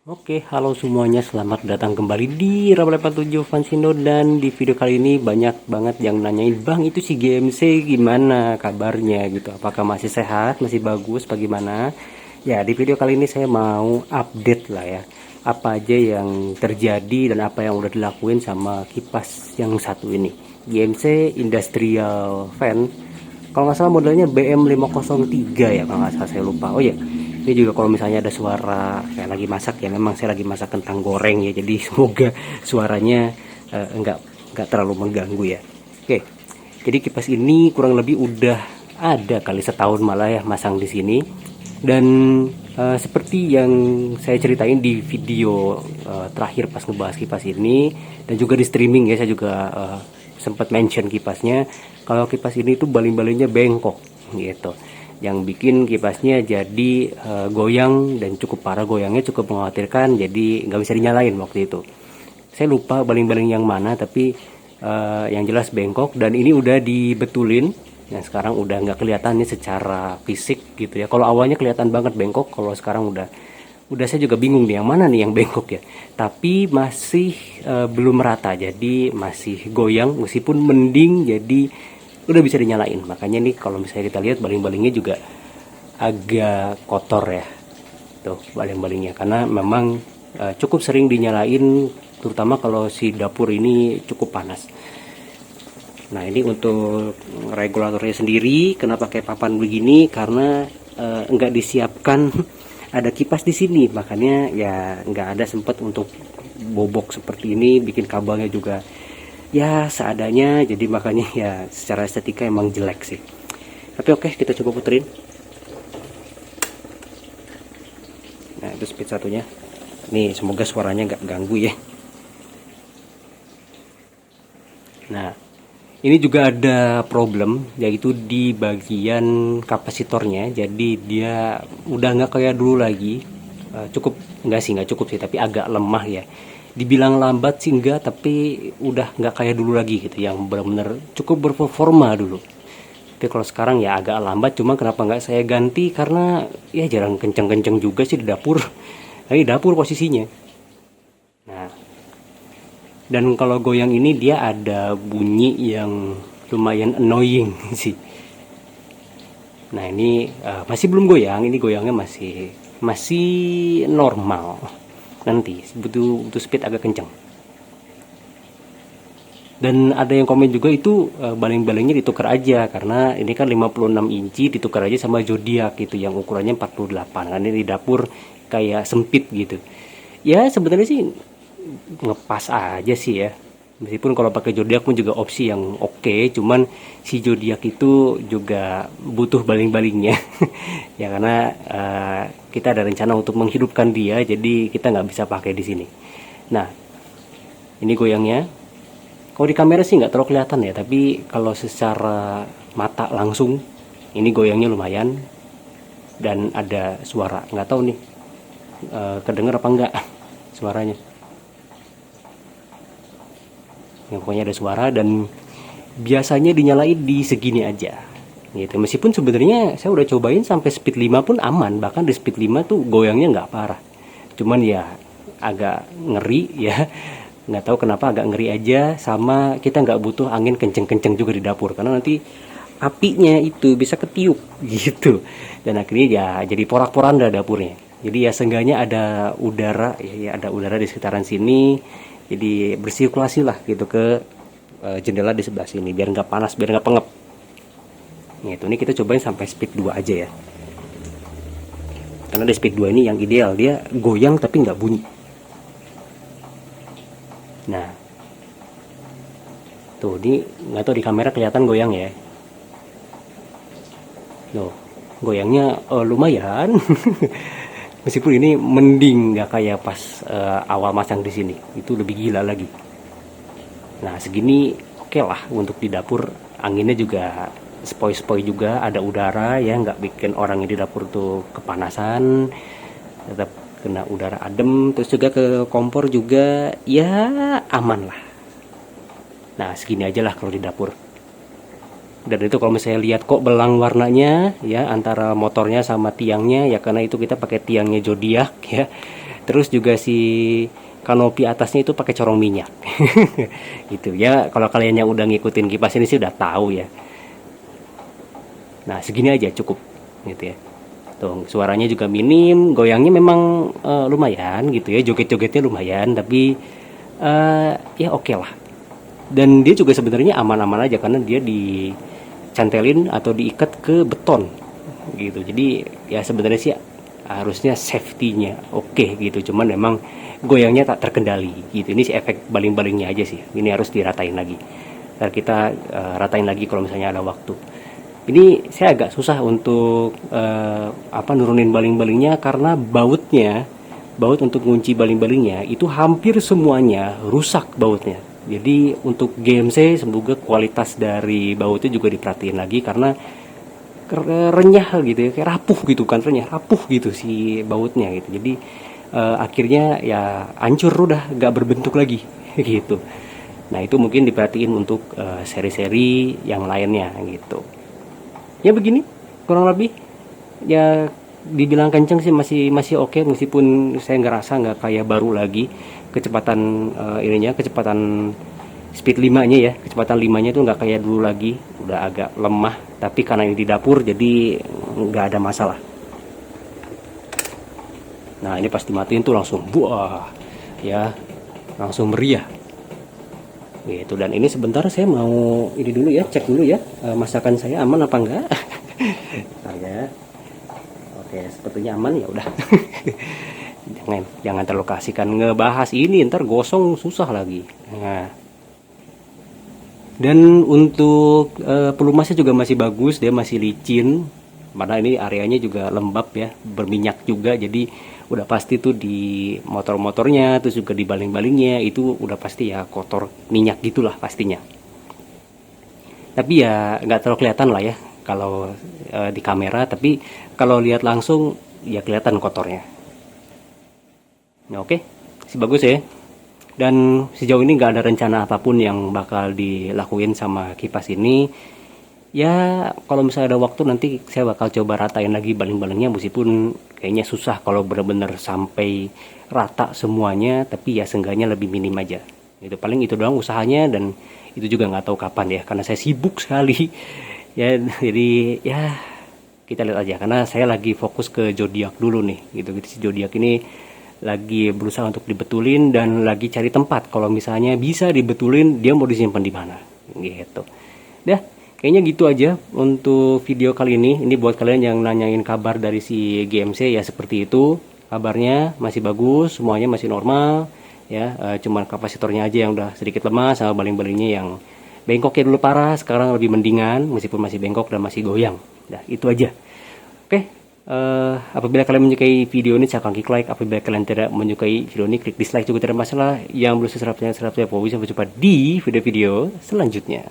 Oke, halo semuanya, selamat datang kembali di Rawa 87 Vansino. Dan di video kali ini banyak banget yang nanyain, Bang, itu si GMC gimana kabarnya gitu, apakah masih sehat, masih bagus, bagaimana. Ya, di video kali ini saya mau update lah ya, apa aja yang terjadi dan apa yang udah dilakuin sama kipas yang satu ini, GMC Industrial Fan. Kalau nggak salah modelnya BM503 ya, kalau nggak salah, saya lupa. Oh ya, ini juga kalau misalnya ada suara kayak lagi masak ya, memang saya lagi masak kentang goreng ya, jadi semoga suaranya nggak terlalu mengganggu ya. Oke, jadi kipas ini kurang lebih udah ada kali setahun malah ya masang di sini. Dan seperti yang saya ceritain di video terakhir pas ngebahas kipas ini, dan juga di streaming ya, saya juga sempat mention kipasnya. Kalau kipas ini tuh baling-balingnya bengkok gitu, yang bikin kipasnya jadi goyang, dan cukup parah goyangnya, cukup mengkhawatirkan, jadi nggak bisa dinyalain waktu itu. Saya lupa baling-baling yang mana, tapi yang jelas bengkok, dan ini udah dibetulin. Nah, sekarang udah nggak kelihatan nih secara fisik gitu ya. Kalau awalnya kelihatan banget bengkok, kalau sekarang udah saya juga bingung nih yang mana nih yang bengkok ya. Tapi masih belum rata, jadi masih goyang meskipun mending, jadi udah bisa dinyalain. Makanya nih kalau misalnya kita lihat baling-balingnya juga agak kotor ya. Tuh baling-balingnya, karena memang cukup sering dinyalain, terutama kalau si dapur ini cukup panas. Nah, ini untuk regulatornya sendiri, kenapa pakai papan begini? Karena nggak disiapkan ada kipas di sini, makanya ya nggak ada sempat untuk bobok seperti ini, bikin kabelnya juga ya seadanya, jadi makanya ya secara estetika emang jelek sih. Tapi oke, kita coba puterin. Nah, itu speed satunya. Nih, semoga suaranya nggak ganggu ya. Nah, ini juga ada problem, yaitu di bagian kapasitornya. Jadi dia udah nggak kayak dulu lagi. Cukup nggak cukup sih, tapi agak lemah ya. Dibilang lambat sih enggak, tapi udah nggak kayak dulu lagi gitu, yang benar-benar cukup berperforma dulu. Tapi kalau sekarang ya agak lambat, cuma kenapa nggak saya ganti, karena ya jarang kenceng-kenceng juga sih di dapur. Ini dapur posisinya. Nah, dan kalau goyang ini dia ada bunyi yang lumayan annoying sih. Nah, ini masih belum goyang, ini goyangnya masih masih normal. Nanti butuh speed agak kencang. Dan ada yang komen juga itu baling-balingnya ditukar aja, karena ini kan 56 inci, ditukar aja sama zodiak gitu yang ukurannya 48. Kan ini di dapur kayak sempit gitu. Ya sebenarnya sih ngepas aja sih ya, meskipun kalau pakai zodiak pun juga opsi yang oke, cuman si zodiak itu juga butuh baling-balingnya ya, karena kita ada rencana untuk menghidupkan dia, jadi kita nggak bisa pakai di sini. Nah, ini goyangnya, kalau di kamera sih nggak terlalu kelihatan ya, tapi kalau secara mata langsung ini goyangnya lumayan, dan ada suara, nggak tahu nih kedenger apa enggak suaranya. Yang pokoknya ada suara, dan biasanya dinyalain di segini aja gitu. Meskipun sebenarnya saya udah cobain sampai speed 5 pun aman, bahkan di speed 5 tuh goyangnya nggak parah. Cuman ya agak ngeri ya, nggak tahu kenapa agak ngeri aja. Sama kita nggak butuh angin kenceng-kenceng juga di dapur, karena nanti apinya itu bisa ketiup gitu, dan akhirnya ya jadi porak-poranda dapurnya. Jadi ya seenggaknya ada udara ya, ada udara di sekitaran sini, jadi bersirkulasi lah gitu ke jendela di sebelah sini, biar nggak panas, biar nggak pengep. Nah, itu ini kita cobain sampai speed 2 aja ya, karena di speed 2 ini yang ideal, dia goyang tapi nggak bunyi. Nah, tuh ini nggak tahu di kamera kelihatan goyang ya. Tuh, goyangnya lumayan. Meskipun ini mending, nggak kayak pas awal masang di sini, itu lebih gila lagi. Nah, segini oke lah untuk di dapur. Anginnya juga spoi-spoi juga, ada udara ya, nggak bikin orang yang di dapur tuh kepanasan, tetap kena udara adem. Terus juga ke kompor juga ya aman lah. Nah, segini aja lah kalau di dapur. Dan itu kalau misalnya lihat kok belang warnanya ya antara motornya sama tiangnya, ya karena itu kita pakai tiangnya zodiak ya. Terus juga si kanopi atasnya itu pakai corong minyak. Gitu ya, kalau kalian yang udah ngikutin kipas ini sih udah tahu ya. Nah, segini aja cukup gitu ya. Tuh, suaranya juga minim, goyangnya memang lumayan gitu ya, joget-jogetnya lumayan, tapi ya oke lah. Dan dia juga sebenarnya aman-aman aja karena dia dicantelin atau diikat ke beton gitu. Jadi ya sebenarnya sih harusnya safety-nya oke gitu. Cuman memang goyangnya tak terkendali gitu. Ini sih efek baling-balingnya aja sih. Ini harus diratain lagi. Ntar kita ratain lagi kalau misalnya ada waktu. Ini saya agak susah untuk nurunin baling-balingnya karena baut untuk kunci baling-balingnya itu hampir semuanya rusak bautnya. Jadi untuk GMC semoga kualitas dari bautnya juga diperhatiin lagi karena renyah gitu ya, kayak rapuh gitu kan, renyah rapuh gitu si bautnya gitu. Jadi akhirnya ya hancur udah gak berbentuk lagi gitu. Nah itu mungkin diperhatiin untuk seri-seri yang lainnya gitu. Ya begini kurang lebih ya, dibilang kenceng sih masih oke, meskipun saya ngerasa nggak kayak baru lagi kecepatan kecepatan speed 5 nya ya, kecepatan 5 nya itu nggak kayak dulu lagi, udah agak lemah, tapi karena ini di dapur jadi nggak ada masalah. Nah ini pas dimatiin tuh langsung buah ya, langsung meriah gitu. Dan ini sebentar saya mau ini dulu ya, cek dulu ya masakan saya aman apa enggak. Bentar ya. Oke, sepertinya aman ya udah. jangan terlalu kasihkan ngebahas ini, ntar gosong susah lagi. Nah, dan untuk pelumasnya juga masih bagus, dia masih licin. Padahal ini areanya juga lembab ya, berminyak juga, jadi udah pasti tuh di motor-motornya, terus juga di baling-balingnya itu udah pasti ya kotor minyak gitulah pastinya. Tapi ya nggak terlalu kelihatan lah ya kalau di kamera, tapi kalau lihat langsung ya kelihatan kotornya. Nah, oke, sih bagus ya. Dan sejauh ini nggak ada rencana apapun yang bakal dilakuin sama kipas ini. Ya kalau misalnya ada waktu nanti saya bakal coba ratain lagi baling-balingnya, meskipun kayaknya susah kalau benar-benar sampai rata semuanya, tapi ya seenggaknya lebih minim aja. Itu paling itu doang usahanya, dan itu juga nggak tahu kapan ya karena saya sibuk sekali. Ya jadi ya kita lihat aja, karena saya lagi fokus ke zodiak dulu nih gitu. Si zodiak ini lagi berusaha untuk dibetulin dan lagi cari tempat kalau misalnya bisa dibetulin dia mau disimpan di mana gitu. Dah, kayaknya gitu aja untuk video kali ini. Ini buat kalian yang nanyain kabar dari si GMC ya, seperti itu kabarnya, masih bagus, semuanya masih normal ya. Cuman kapasitornya aja yang udah sedikit lemah, sama baling-balingnya yang bengkoknya dulu parah, sekarang lebih mendingan meskipun masih bengkok dan masih goyang. Dah, itu aja. Oke. Apabila kalian menyukai video ini, silahkan klik like. Apabila kalian tidak menyukai video ini, klik dislike juga tidak masalah. Yang belum subscribe, subscribe. Sampai jumpa di video-video selanjutnya.